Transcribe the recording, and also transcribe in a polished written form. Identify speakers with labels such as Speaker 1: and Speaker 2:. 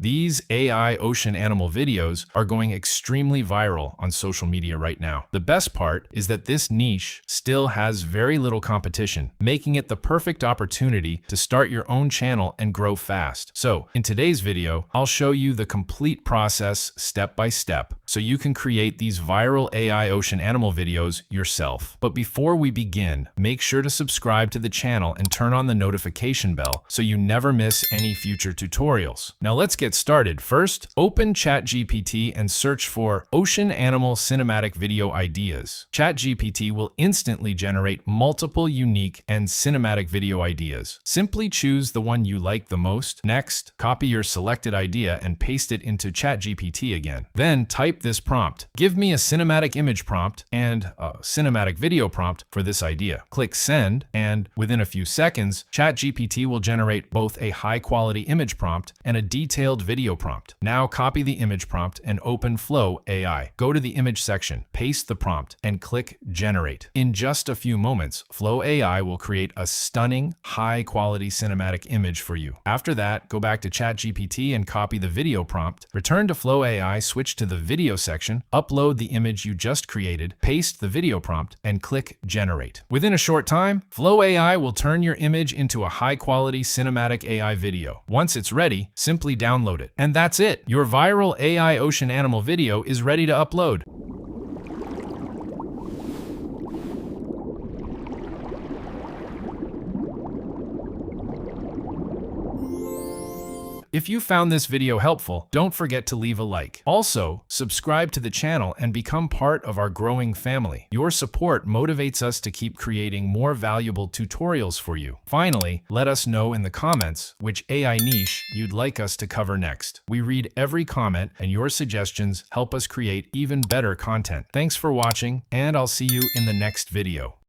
Speaker 1: These AI ocean animal videos are going extremely viral on social media right now. The best part is that this niche still has very little competition, making it the perfect opportunity to start your own channel and grow fast. So, in today's video, I'll show you the complete process step by step so you can create these viral AI ocean animal videos yourself. But before we begin, make sure to subscribe to the channel and turn on the notification bell so you never miss any future tutorials. Now let's get started. First, open ChatGPT and search for ocean animal cinematic video ideas. ChatGPT will instantly generate multiple unique and cinematic video ideas. Simply choose the one you like the most. Next, copy your selected idea and paste it into ChatGPT again. Then type this prompt. Give me a cinematic image prompt and a cinematic video prompt for this idea. Click send, and within a few seconds, ChatGPT will generate both a high-quality image prompt and a detailed video prompt. Now copy the image prompt and open Flow AI. Go to the image section, paste the prompt, and click generate. In just a few moments, Flow AI will create a stunning, high-quality cinematic image for you. After that, go back to ChatGPT and copy the video prompt. Return to Flow AI, switch to the video section, upload the image you just created, paste the video prompt, and click generate. Within a short time, Flow AI will turn your image into a high-quality cinematic AI video. Once it's ready, simply download it. And that's it! Your viral AI ocean animal video is ready to upload. If you found this video helpful, don't forget to leave a like. Also, subscribe to the channel and become part of our growing family. Your support motivates us to keep creating more valuable tutorials for you. Finally, let us know in the comments which AI niche you'd like us to cover next. We read every comment, and your suggestions help us create even better content. Thanks for watching, and I'll see you in the next video.